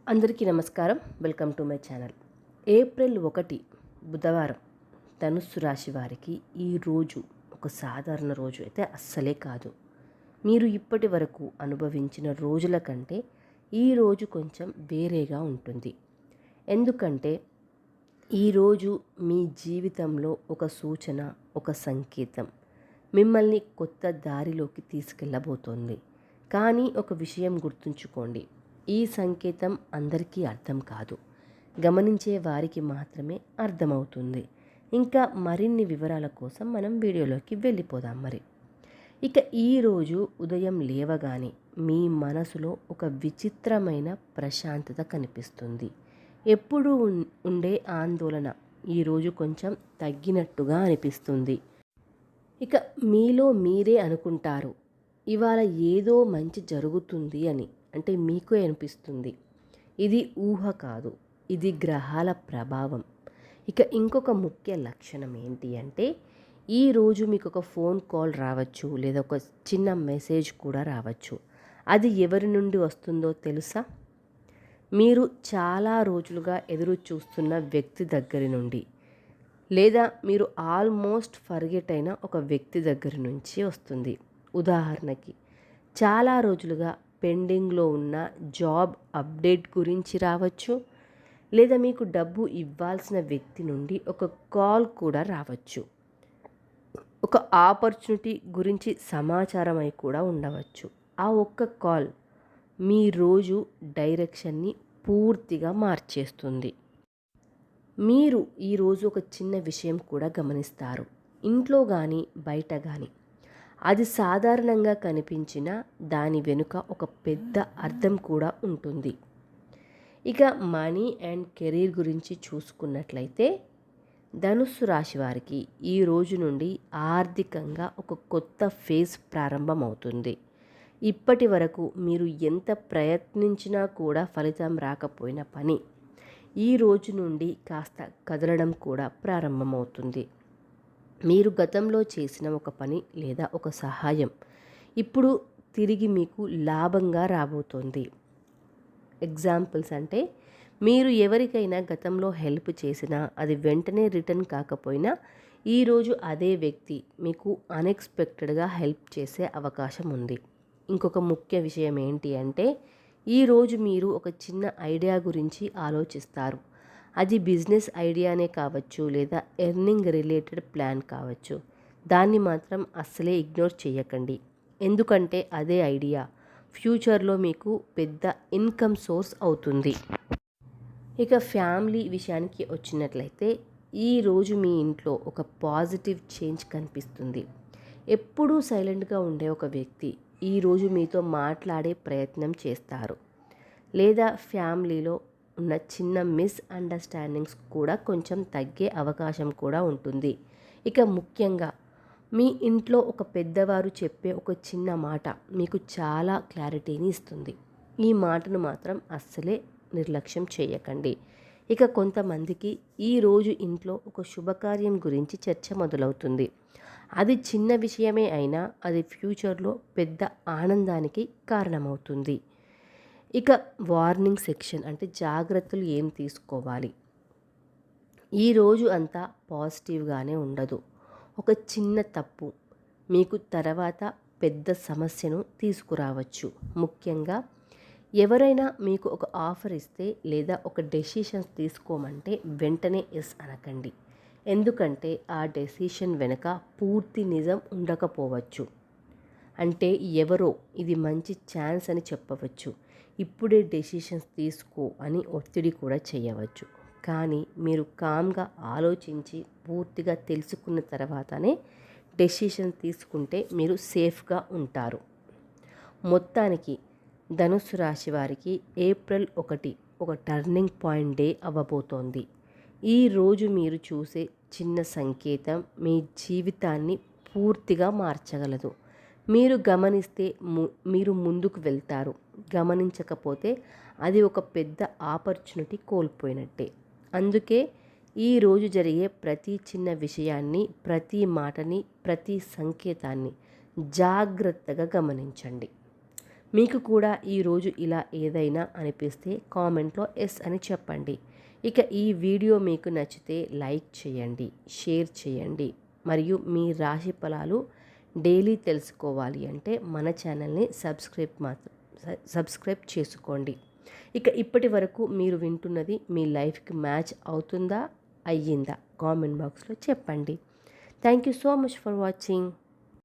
అందరికీ నమస్కారం. Welcome to my channel. April 1 బుధవారం ధనుస్సు రాశి వారికి ఈ రోజు ఒక సాధారణ రోజు అయితే అస్సలే కాదు. మీరు ఇప్పటి వరకు అనుభవించిన రోజుల కంటే ఈ రోజు కొంచెం వేరేగా ఉంటుంది. ఎందుకంటే ఈరోజు మీ జీవితంలో ఒక సూచన, ఒక సంకేతం మిమ్మల్ని కొత్త దారిలోకి తీసుకెళ్ళబోతోంది. కానీ ఒక విషయం గుర్తుంచుకోండి, ఈ సంకేతం అందరికీ అర్థం కాదు, గమనించే వారికి మాత్రమే అర్థమవుతుంది. ఇంకా మరిన్ని వివరాల కోసం మనం వీడియోలోకి వెళ్ళిపోదాం. ఇక ఈరోజు ఉదయం లేవగానే మీ మనసులో ఒక విచిత్రమైన ప్రశాంతత కనిపిస్తుంది. ఎప్పుడూ ఉండే ఆందోళన ఈరోజు కొంచెం తగ్గినట్టుగా అనిపిస్తుంది. ఇక మీలో మీరే అనుకుంటారు, ఇవాళ ఏదో మంచి జరుగుతుంది అని. అంటే మీకే అనిపిస్తుంది. ఇది ఊహ కాదు, ఇది గ్రహాల ప్రభావం. ఇక ఇంకొక ముఖ్య లక్షణం ఏంటి అంటే, ఈరోజు మీకు ఒక ఫోన్ కాల్ రావచ్చు, లేదా ఒక చిన్న మెసేజ్ కూడా రావచ్చు. అది ఎవరి నుండి వస్తుందో తెలుసా? మీరు చాలా రోజులుగా ఎదురు చూస్తున్న వ్యక్తి దగ్గర నుండి, లేదా మీరు ఆల్మోస్ట్ ఫర్గెట్ అయిన ఒక వ్యక్తి దగ్గర నుంచి వస్తుంది. ఉదాహరణకి, చాలా రోజులుగా పెండింగ్లో ఉన్న జాబ్ అప్డేట్ గురించి రావచ్చు, లేదా మీకు డబ్బు ఇవ్వాల్సిన వ్యక్తి నుండి ఒక కాల్ కూడా రావచ్చు. ఒక ఆపర్చునిటీ గురించి సమాచారం అయి కూడా ఉండవచ్చు. ఆ ఒక్క కాల్ మీ రోజు డైరెక్షన్ని పూర్తిగా మార్చేస్తుంది. మీరు ఈరోజు ఒక చిన్న విషయం కూడా గమనిస్తారు. ఇంట్లో కానీ బయట కానీ అది సాధారణంగా కనిపించిన దాని వెనుక ఒక పెద్ద అర్థం కూడా ఉంటుంది. ఇక మనీ అండ్ కెరీర్ గురించి చూసుకున్నట్లయితే, ధనుస్సు రాశి వారికి ఈ రోజు నుండి ఆర్థికంగా ఒక కొత్త ఫేజ్ ప్రారంభమవుతుంది. ఇప్పటి వరకు మీరు ఎంత ప్రయత్నించినా కూడా ఫలితం రాకపోయిన పని ఈ రోజు నుండి కాస్త కదలడం కూడా ప్రారంభమవుతుంది. మీరు గతంలో చేసిన ఒక పని లేదా ఒక సహాయం ఇప్పుడు తిరిగి మీకు లాభంగా రాబోతోంది. ఎగ్జాంపుల్స్ అంటే, మీరు ఎవరికైనా గతంలో హెల్ప్ చేసినా అది వెంటనే రిటర్న్ కాకపోయినా ఈరోజు అదే వ్యక్తి మీకు అన్ఎక్స్పెక్టెడ్గా హెల్ప్ చేసే అవకాశం ఉంది. ఇంకొక ముఖ్య విషయం ఏంటి అంటే, ఈరోజు మీరు ఒక చిన్న ఐడియా గురించి ఆలోచిస్తారు. అది బిజినెస్ ఐడియానే కావచ్చు, లేదా ఎర్నింగ్ రిలేటెడ్ ప్లాన్ కావచ్చు. దాన్ని మాత్రం అస్సలే ఇగ్నోర్ చేయకండి. ఎందుకంటే అదే ఐడియా ఫ్యూచర్లో మీకు పెద్ద ఇన్కమ్ సోర్స్ అవుతుంది. ఇక ఫ్యామిలీ విషయానికి వచ్చినట్లయితే, ఈరోజు మీ ఇంట్లో ఒక పాజిటివ్ చేంజ్ కనిపిస్తుంది. ఎప్పుడూ సైలెంట్గా ఉండే ఒక వ్యక్తి ఈరోజు మీతో మాట్లాడే ప్రయత్నం చేస్తారు, లేదా ఫ్యామిలీలో ఉన్న చిన్న మిస్అండర్స్టాండింగ్స్ కూడా కొంచెం తగ్గే అవకాశం కూడా ఉంటుంది. ఇక ముఖ్యంగా మీ ఇంట్లో ఒక పెద్దవారు చెప్పే ఒక చిన్న మాట మీకు చాలా క్లారిటీని ఇస్తుంది. ఈ మాటను మాత్రం అస్సలే నిర్లక్ష్యం చేయకండి. ఇక కొంతమందికి ఈరోజు ఇంట్లో ఒక శుభకార్యం గురించి చర్చ మొదలవుతుంది. అది చిన్న విషయమే అయినా అది ఫ్యూచర్లో పెద్ద ఆనందానికి కారణమవుతుంది. ఇక వార్నింగ్ సెక్షన్ అంటే జాగ్రత్తలు ఏం తీసుకోవాలి. ఈరోజు అంతా పాజిటివ్గానే ఉండదు. ఒక చిన్న తప్పు మీకు తర్వాత పెద్ద సమస్యను తీసుకురావచ్చు. ముఖ్యంగా ఎవరైనా మీకు ఒక ఆఫర్ ఇస్తే, లేదా ఒక డెసిషన్స్ తీసుకోమంటే వెంటనే ఎస్ అనకండి. ఎందుకంటే ఆ డెసిషన్ వెనుక పూర్తి నిజం ఉండకపోవచ్చు. అంటే ఎవరో ఇది మంచి ఛాన్స్ అని చెప్పవచ్చు, ఇప్పుడే డెసిషన్స్ తీసుకో అని ఒత్తిడి కూడా చేయవచ్చు. కానీ మీరు కామ్గా ఆలోచించి పూర్తిగా తెలుసుకున్న తర్వాతనే డెసిషన్ తీసుకుంటే మీరు సేఫ్గా ఉంటారు. మొత్తానికి ధనుస్సు రాశి వారికి ఏప్రిల్ 1 ఒక టర్నింగ్ పాయింట్ డే అవ్వబోతోంది. ఈరోజు మీరు చూసే చిన్న సంకేతం మీ జీవితాన్ని పూర్తిగా మార్చగలదు. మీరు గమనిస్తే మీరు ముందుకు వెళ్తారు, గమనించకపోతే అది ఒక పెద్ద ఆపర్చునిటీ కోల్పోయినట్టే. అందుకే ఈరోజు జరిగే ప్రతి చిన్న విషయాన్ని, ప్రతి మాటని, ప్రతి సంకేతాన్ని జాగ్రత్తగా గమనించండి. మీకు కూడా ఈరోజు ఇలా ఏదైనా అనిపిస్తే కామెంట్లో ఎస్ అని చెప్పండి. ఇక ఈ వీడియో మీకు నచ్చితే లైక్ చేయండి, షేర్ చేయండి. మరియు మీ రాశి ఫలాలు డైలీ తెలుసుకోవాలి అంటే మన ఛానల్ని సబ్స్క్రైబ్ చేసుకోండి. ఇక ఇప్పటి వరకు మీరు వింటున్నది మీ లైఫ్కి మ్యాచ్ అవుతుందా, అయ్యిందా? కామెంట్ బాక్స్లో చెప్పండి. Thank you so much for watching.